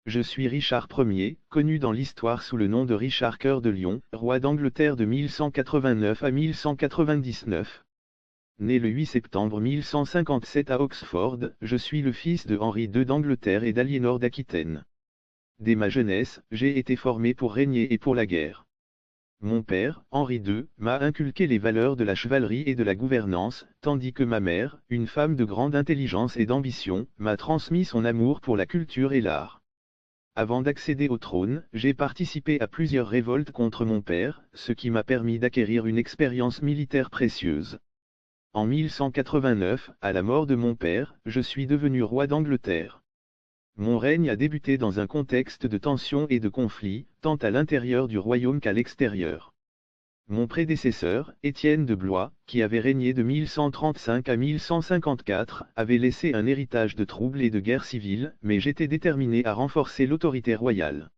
Je suis Richard Ier, connu dans l'histoire sous le nom de Richard Cœur de Lion, roi d'Angleterre de 1189 à 1199. Né le 8 septembre 1157 à Oxford, je suis le fils de Henri II d'Angleterre et d'Aliénor d'Aquitaine. Dès ma jeunesse, j'ai été formé pour régner et pour la guerre. Mon père, Henri II, m'a inculqué les valeurs de la chevalerie et de la gouvernance, tandis que ma mère, une femme de grande intelligence et d'ambition, m'a transmis son amour pour la culture et l'art. Avant d'accéder au trône, j'ai participé à plusieurs révoltes contre mon père, ce qui m'a permis d'acquérir une expérience militaire précieuse. En 1189, à la mort de mon père, je suis devenu roi d'Angleterre. Mon règne a débuté dans un contexte de tension et de conflit, tant à l'intérieur du royaume qu'à l'extérieur. Mon prédécesseur, Étienne de Blois, qui avait régné de 1135 à 1154, avait laissé un héritage de troubles et de guerres civiles, mais j'étais déterminé à renforcer l'autorité royale.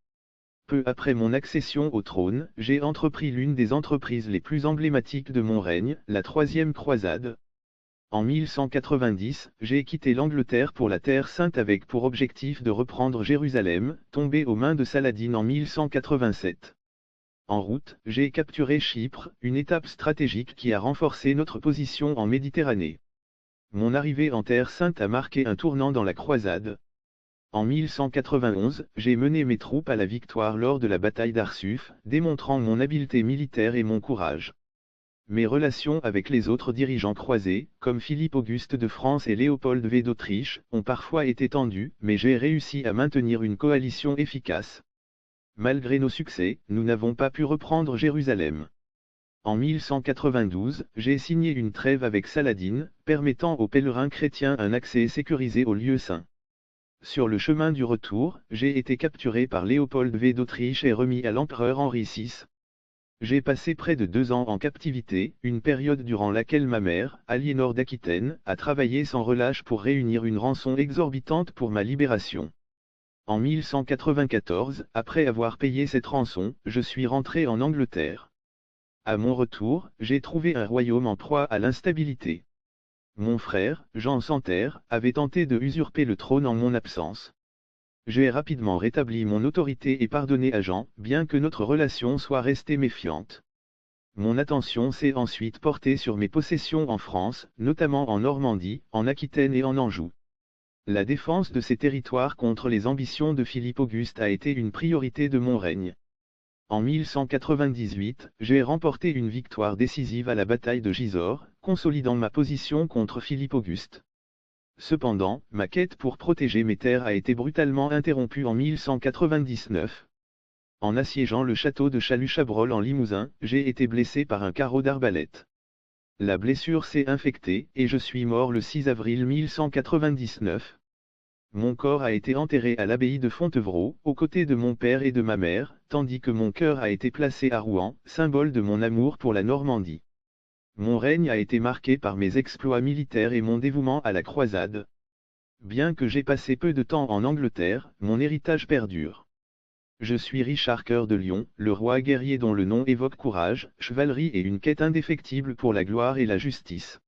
Peu après mon accession au trône, j'ai entrepris l'une des entreprises les plus emblématiques de mon règne, la Troisième Croisade. En 1190, j'ai quitté l'Angleterre pour la Terre Sainte avec pour objectif de reprendre Jérusalem, tombée aux mains de Saladin en 1187. En route, j'ai capturé Chypre, une étape stratégique qui a renforcé notre position en Méditerranée. Mon arrivée en Terre Sainte a marqué un tournant dans la croisade. En 1191, j'ai mené mes troupes à la victoire lors de la bataille d'Arsuf, démontrant mon habileté militaire et mon courage. Mes relations avec les autres dirigeants croisés, comme Philippe Auguste de France et Léopold V d'Autriche, ont parfois été tendues, mais j'ai réussi à maintenir une coalition efficace. Malgré nos succès, nous n'avons pas pu reprendre Jérusalem. En 1192, j'ai signé une trêve avec Saladin, permettant aux pèlerins chrétiens un accès sécurisé aux lieux saints. Sur le chemin du retour, j'ai été capturé par Léopold V d'Autriche et remis à l'empereur Henri VI. J'ai passé près de 2 ans en captivité, une période durant laquelle ma mère, Aliénor d'Aquitaine, a travaillé sans relâche pour réunir une rançon exorbitante pour ma libération. En 1194, après avoir payé cette rançon, je suis rentré en Angleterre. À mon retour, j'ai trouvé un royaume en proie à l'instabilité. Mon frère, Jean Santerre, avait tenté de usurper le trône en mon absence. J'ai rapidement rétabli mon autorité et pardonné à Jean, bien que notre relation soit restée méfiante. Mon attention s'est ensuite portée sur mes possessions en France, notamment en Normandie, en Aquitaine et en Anjou. La défense de ces territoires contre les ambitions de Philippe Auguste a été une priorité de mon règne. En 1198, j'ai remporté une victoire décisive à la bataille de Gisors, consolidant ma position contre Philippe Auguste. Cependant, ma quête pour protéger mes terres a été brutalement interrompue en 1199. En assiégeant le château de Chalut-Chabrol en Limousin, j'ai été blessé par un carreau d'arbalète. La blessure s'est infectée, et je suis mort le 6 avril 1199. Mon corps a été enterré à l'abbaye de Fontevraud, aux côtés de mon père et de ma mère, tandis que mon cœur a été placé à Rouen, symbole de mon amour pour la Normandie. Mon règne a été marqué par mes exploits militaires et mon dévouement à la croisade. Bien que j'ai passé peu de temps en Angleterre, mon héritage perdure. Je suis Richard Cœur de Lion, le roi guerrier dont le nom évoque courage, chevalerie et une quête indéfectible pour la gloire et la justice.